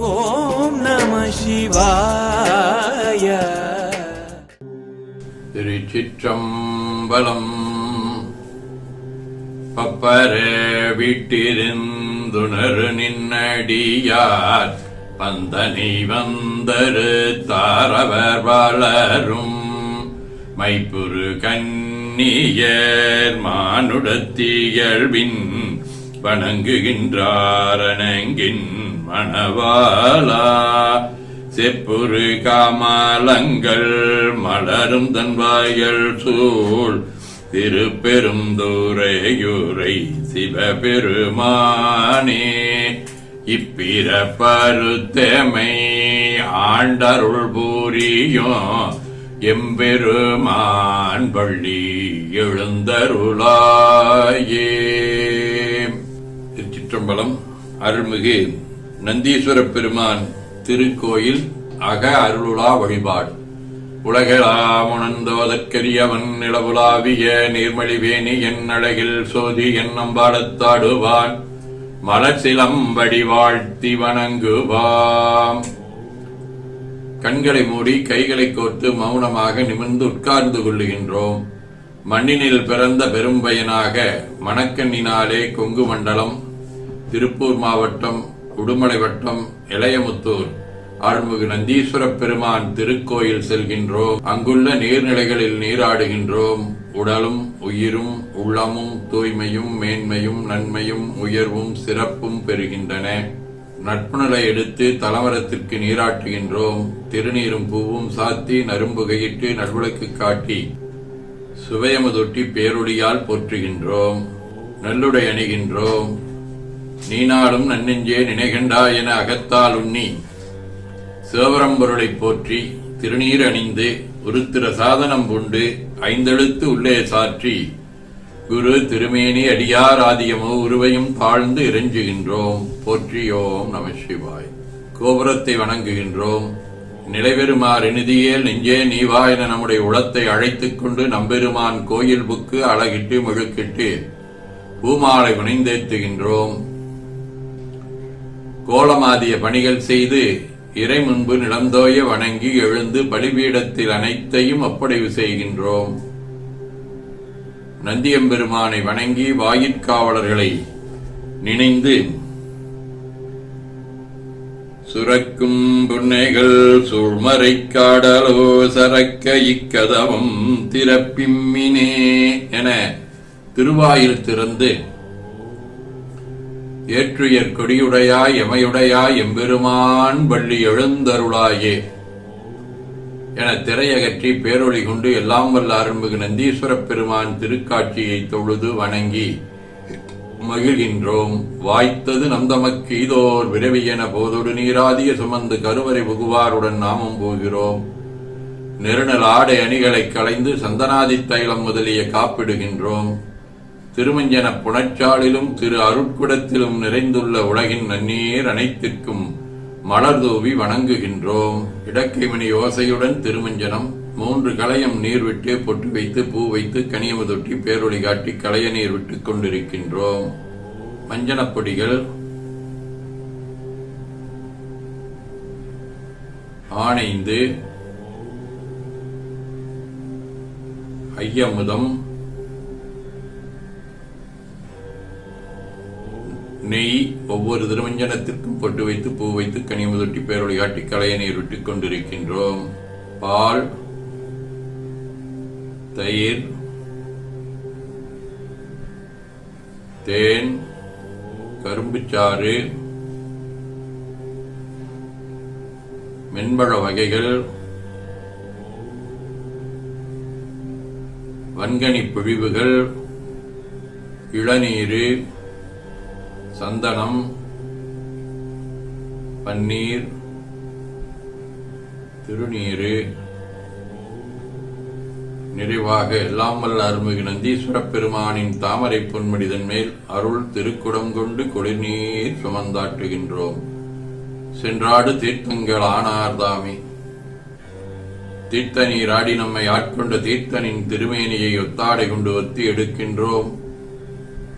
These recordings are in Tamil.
ஓம் நம சிவாய. திருச்சிற்றம்பலம். பப்பர வீட்டிருந்துணரு நின்னடியார் பந்தனை வந்தரு தாரவர் வளரும் மைப்புரு கன்னியர் மானுடத்தியல்பின் வணங்குகின்றாரணங்கின் மணவாளா. செப்புரு காமலங்கள் மலரும் தன்வாயல் சூழ் திருப்பெருந்துறையுரை சிவபெருமானே. இப்பிறப்பருத்தமை ஆண்டருள் பூரியும் எம்பெருமான் பள்ளி எழுந்தருளாயே. திருச்சிற்றம்பலம். அருள்மிகு நந்தீஸ்வர பெருமான் திருக்கோயில் அக அருளுலா வழிபாடு. உலகளாமுணர்ந்தோதற்கரியவன் நிலவுலாவிய நீர்மழிவேணி என் அழகில் சோதி என் நம்பாடத்தாடுவான் மலர் சிலம்படி வாழ்த்தி வணங்குவாம். கண்களை மூடி கைகளை கோர்த்து மௌனமாக நிமிர்ந்து உட்கார்ந்து கொள்ளுகின்றோம். மண்ணினில் பிறந்த பெரும்பயனாக மணக்கண்ணினாலே கொங்கு மண்டலம், திருப்பூர் மாவட்டம், உடுமலை வட்டம், இளையமுத்தூர் அருள்மிகு நந்தீஸ்வர பெருமான் திருக்கோயில் செல்கின்றோம். அங்குள்ள நீர்நிலைகளில் நீராடுகின்றோம். உடலும் உயிரும் உள்ளமும் தூய்மையும் மேன்மையும் நன்மையும் உயர்வும் சிறப்பும் பெறுகின்றன. நட்புணலை எடுத்து தலமரத்திற்கு நீராட்டுகின்றோம். திருநீரும் பூவும் சாத்தி நரும்புகையிட்டு நல்விளக்கு காட்டி சுவையமுதொட்டி பேரொழியால் போற்றுகின்றோம். நல்லுடை அணிகின்றோம். நீனாலும் நன்னெஞ்சே நினைகண்டா என அகத்தால் உண்ணி சிவபரம்பொருளை போற்றி திருநீர் அணிந்து உருத்திர சாதனம் பூண்டு ஐந்தெழுத்து உள்ளே சாற்றி குரு திருமேனி அடியார் ஆதியமோ உருவையும் தாழ்ந்து இறைஞ்சுகின்றோம். போற்றியோம் நம சிவாய். கோபுரத்தை வணங்குகின்றோம். நிலைபெறுமாறு நிதியேல் நெஞ்சே நீவா என நம்முடைய உளத்தை அழைத்துக் கொண்டு நம்பெருமான் கோயில் புக்கு அழகிட்டு முழுக்கிட்டு பூமாலை புனைந்தேத்துகின்றோம். கோலமாதிய பணிகள் செய்து இறை முன்பு நிலந்தோய வணங்கி எழுந்து பலிபீடத்தில் அனைத்தையும் ஒப்படைவு செய்கின்றோம். நந்தியம்பெருமானை வணங்கி வாயிற்காவலர்களை நினைந்து சுரக்கும் புன்னைகள் சூழ்மறை காடலோ சரக்க இக்கதவம் திறப்பிம்மினே என திருவாயில் திறந்து ஏற்றுயர் கொடியுடையாய் எமையுடையாய் எம்பெருமான் பள்ளி எழுந்தருளாயே என திரையகற்றி பேரொளி கொண்டு எல்லாம் வல்ல அருள்மிகு நந்தீஸ்வர பெருமான் திருக்காட்சியை தொழுது வணங்கி மகிழ்கின்றோம். வாய்த்தது நந்தமக்கு இதோர் விரைவி என போதொடு நீராதிய சுமந்து கருவறை புகுவாருடன் நாமும் போகிறோம். நெருநல் ஆடை அணிகளை களைந்து சந்தனாதி தைலம் முதலிய காப்பிடுகின்றோம். திருமஞ்சன புனச்சாலிலும் திரு அருட்குடத்திலும் நிறைந்துள்ள உலகின் நன்னீர் அனைத்திற்கும் மலர் தூவி வணங்குகின்றோம். இடக்கைமணி ஓசையுடன் திருமஞ்சனம் 3 களையம் நீர் விட்டு பொட்டு வைத்து பூ வைத்து கனியமுதொட்டி பேரொளி காட்டி களைய நீர் விட்டுக் கொண்டிருக்கின்றோம். மஞ்சனப் பொடிகள், ஆனைந்து, ஐயமுதம், நெய் ஒவ்வொரு திருமஞ்சனத்திற்கும் பொட்டு வைத்து பூ வைத்து கனிமுதொட்டி பேரொளி காட்டி களைய நீர் விட்டுக் கொண்டிருக்கின்றோம். பால், தயிர், தேன், கரும்புச்சாறு, மென்பழ வகைகள், வன்கனி பிழிவுகள், இளநீர், சந்தனம், பன்னீர், திருநீரு, நிறைவாக எல்லாம் வல்ல அருள்மிகு நந்தீஸ்வர பெருமானின் தாமரை பொன்மடிதன் மேல் அருள் திருக்குடம் கொண்டு குளிர்நீர் சுமந்தாட்டுகின்றோம். சென்றாடு தீர்த்தங்கள் ஆனார்தாமே. தீர்த்த நீராடி நம்மை ஆட்கொண்ட தீர்த்தனின் திருமேனியை ஒத்தாடை கொண்டு ஒத்தி எடுக்கின்றோம்.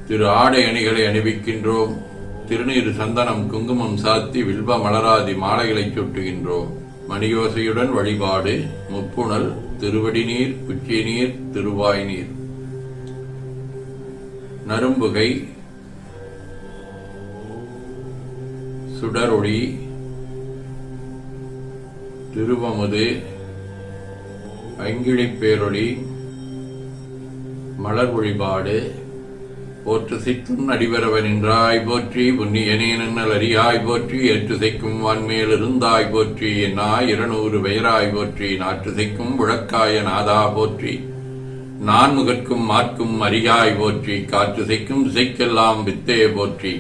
திரு ஆடை அணிகளை அணிவிக்கின்றோம். திருநீர் சந்தனம் குங்குமம் சாத்தி வில்வ மலராதி மாலைகளை சுட்டுகின்றோம். மணியோசையுடன் வழிபாடு. முப்புணல், திருவடி நீர், குச்சி நீர், திருவாய் நீர், நரும்புகை, சுடரொளி, திருவமுது, ஐங்கிழிப் பேரொளி, மலர் வழிபாடு. போற்று சித்தும் அடிவரவ நின்றாய் போற்றி, புண்ணியனே நன்னல் அறியாய் போற்றி, ஏற்று செய்க்கும் வான்மேல் இருந்தாய் போற்றி, என்னாய் 200 பெயராய் போற்றி, நாற்று செய்க்கும் முழக்காய நாதா போற்றி, நான்முகற்கும் மாற்கும் அறியாய் போற்றி, காற்று செய்க்கும் திசைக்கெல்லாம் வித்தே போற்றி,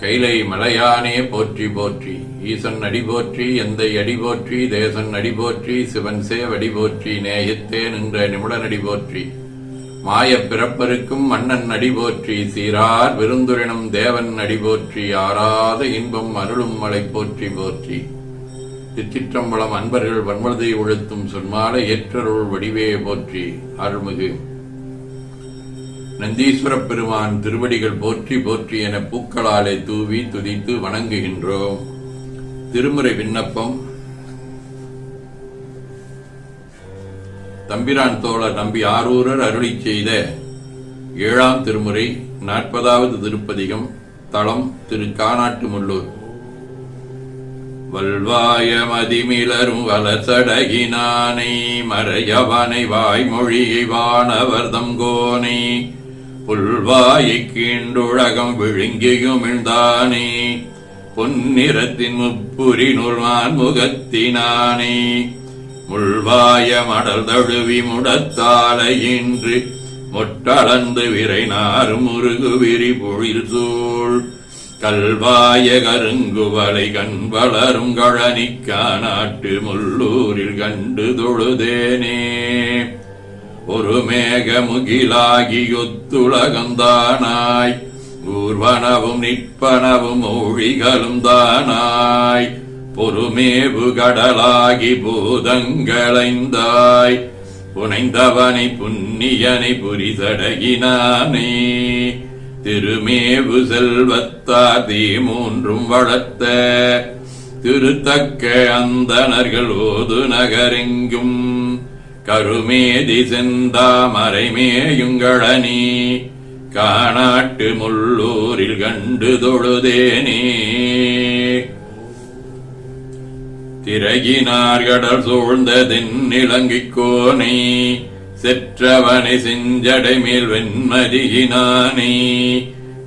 கைலை மலையானே போற்றி போற்றி, ஈசன் அடி போற்றி, எந்தை அடி போற்றி, தேசன் அடி போற்றி, சிவன் சேவடி போற்றி, நேயத்தே நின்ற நிமிடனடி போற்றி, மாயப் பிறப்பருக்கும் மன்னன் அடி போற்றி, சீரார் விருந்துரினும் தேவன் அடி போற்றி, ஆறாத இன்பம் அருளும் மலை போற்றி போற்றி. திருச்சிற்றம்பலம். அன்பர்கள் வன்மதை உழுத்தும் சொன்மாலை ஏற்றருள் வடிவே போற்றி. அருள்மிகு நந்தீஸ்வரப் பெருமான் திருவடிகள் போற்றி போற்றி என பூக்களாலே தூவி துதித்து வணங்குகின்றோம். திருமுறை விண்ணப்பம். தம்பிரான் தோழர் நம்பி ஆரூரர் அருளிச் செய்த 7ஆம் திருமுறை 40வது திருப்பதிகம். தலம் திரு கானாட்டுமுள்ளூர். வல்வாய மதிமிளரும் வலசடகினானை மறையவனை வாய்மொழியை வானவர்தம் கோனை புல்வாயை கீண்டுலகம் விழுங்கியுமிழ்ந்தானே பொன்னிறத்தின் முப்புரி நூல்மான் முகத்தினானே முள்வாய மடல் தழுவி முடத்தாலையின்று மொட்டளந்து விரை நாறு முருகு விரி பொழில் சூழ் கல்வாய கருங்குவலை கண் வளரும் கழனிக்கானாட்டு முள்ளூரில் கண்டு தொழுதேனே ஒரு மேக முகிலாகி ஒத்துலகந்தானாய் ஊர்வனவும் நிற்பனவும் மொழிகளும் தானாய் பொறுமேவு கடலாகி பூதங்களைந்தாய் புனைந்தவனை புன்னியனை புரிசடகினானே திருமேவு செல்வத்தார் தீமூன்றும் வளர்த்த திருத்தக்க அந்தணர்கள் ஓது நகரெங்கும் கருமேதி செந்தாமரைமேயுங்களனி கானாட்டு முள்ளூரில் கண்டு தொழுதேனே திரகினார் கடல் சூழ்ந்த தென்னிலங்கிக் கோனை செற்றவனை செஞ்சடை மேல் வெண்மதியினானே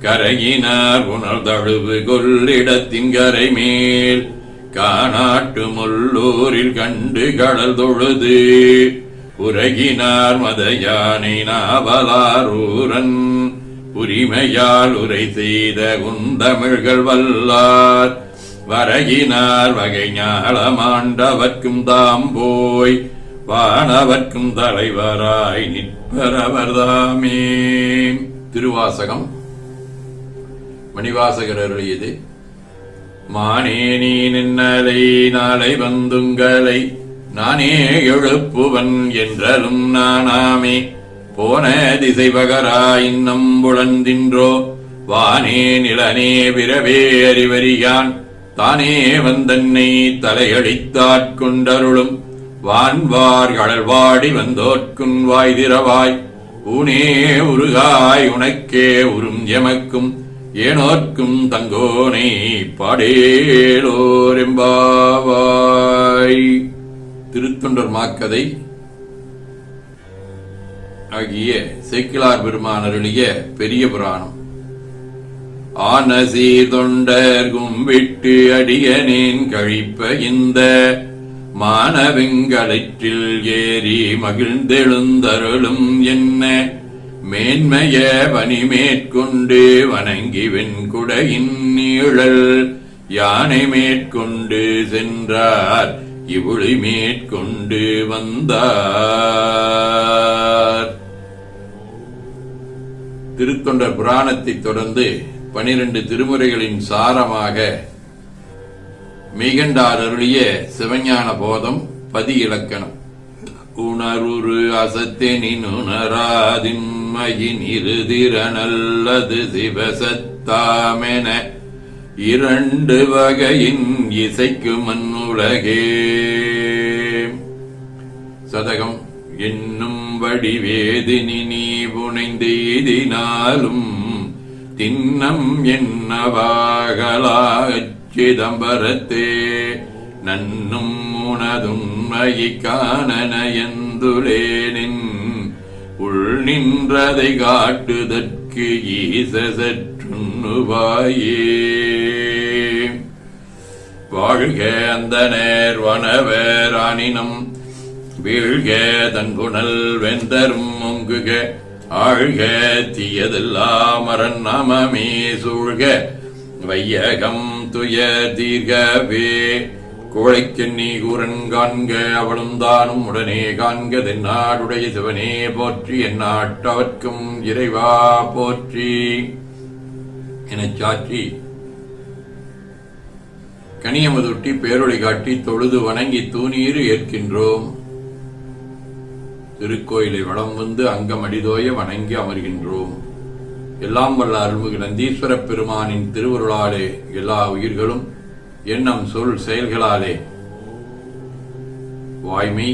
கரையினார் புனல் தழுவு கொள்ளிடத்தின் கரை மேல் கானாட்டு முள்ளூரில் கண்டு கடல் தொழுது உரகினார் மதயானை நாவலாரூரன் உரிமையால் உரை செய்த குந்தமிழ்கள் வல்லார் வரகினார் வகை ஞாலமாண்டவர்க்கும் தாம் போய் வானவர்க்கும் தலைவராய் நிற்பரவர்தாமே. திருவாசகம். மணிவாசகர் அருளியது. மானே நீ நின்னலை நாளை வந்துங்களை நானே எழுப்புவன் என்றலும் நானாமே போன திசை பகராய் நம்புழந்தின்றோ வானே நிலனே பிறவே அறிவறியான் தானே வந்தன்னை தலையடித்தாட்கொண்டருளும் வான்வார் கடல்வாடி வந்தோர்க்குன் வாய் திறவாய் ஊனே உருகாய் உனக்கே உறும் எமக்கும் ஏனோர்க்கும் தங்கோனை பாடேலோரெம்பாவாய். திருத்தொண்டர் மாக்கதை ஆகிய சேக்கிழார் பெருமான் அருளிய பெரிய புராணம். ஆனசி தொண்டர் கும்பிட்டு அடியனேன் கழிப்ப இந்த மானவெங்களிற்றில் ஏறி மகிழ்ந்தெழுந்தருளும் என்ன மேன்மைய பணி மேற்கொண்டு வணங்கி வெண்குடையின் நீழல் யானை மேற்கொண்டு சென்றார் இவுளி மேற்கொண்டு வந்தார். திருத்தொண்டர் புராணத்தை தொடர்ந்து 12 திருமுறைகளின் சாரமாக மெய்கண்டார் அருளிய சிவஞான போதம் 10 இலக்கணம். உணருரு அசத்தெனின் உணராதின்மையின் இருதிர நல்லது சிவசத்தாமென இரண்டு வகையின் இசைக்கு மண்ணுலகே. சதகம் என்னும் வடிவேதினி நீ புனைந்தெய்தினாலும் தின்னம் என்னவாகலாச் சிதம்பரத்தே நன்னும் உனதுண்மையை காணனயந்துலேனின் உள் நின்றதை காட்டுதற்கு ஈச சற்றுண்ணுவாயே. வாழ்க அந்த நேர்வனவர் ஆனினம் வீழ்க தன்புணல் வெந்தரும் ஒங்குக ஆழ்க தீயதெல்லாம் அரண்நாமமே சூழ்க வையகம் துய தீர்கவே. கோழைக்கெண்ணி கூரன் காண்க அவளும் தானும் உடனே காண்க தென்னாடுடைய சிவனே போற்றி எந்நாட்டவர்க்கும் இறைவா போற்றி எனச் சாற்றி கனியமுதுட்டி பேரொளி காட்டி தொழுது வணங்கி தூணீறு ஏற்கின்றோம். திருக்கோயிலை வலம் வந்து அங்கமடிதோய வணங்கி அமர்கின்றோம். எல்லாம் வல்ல அருள்மிகு நந்தீஸ்வர பெருமானின் திருவருளாலே எல்லா உயிர்களும் எண்ணம் சொல் செயல்களாலே வாய்மை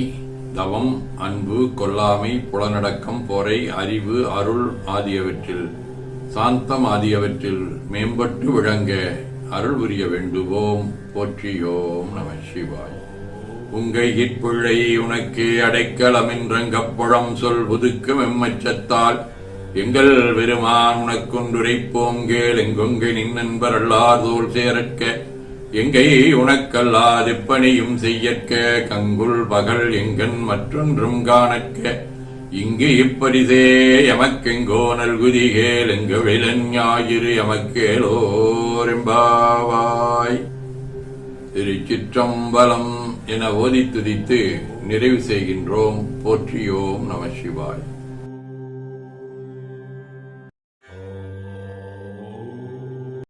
தவம் அன்பு கொல்லாமை புலனடக்கம் பொறை அறிவு அருள் ஆகியவற்றில் சாந்தம் ஆகியவற்றில் மேம்பட்டு விளங்க அருள் புரிய வேண்டுவோம். போற்றியோம் நம சிவாய். உங்கை இற்பிள்ளை உனக்கு அடைக்கலமின்றங்கப்புறம் சொல் புதுக்கும் எம்மச்சத்தால் எங்கள் பெருமான் உனக்கொன்றுரைப்போம் கேள். எங்கொங்கை நின்னன்பர் அல்லார் தோல் சேரற்க எங்கை உனக்கல்லாதெப்பனையும் செய்யற்க கங்குல் பகல் எங்கன் மற்றொன்றும் காணற்க இங்கு இப்பரிசே எமக்கெங்கோ நல்குதிகேல் எங்களின் ஞாயிறு எமக்கேலோரெம்பாவாய். திருச்சிற்றம்பலம் என ஓதி துதித்து நிறைவு செய்கின்றோம். போற்றியோம் நம சிவாய்.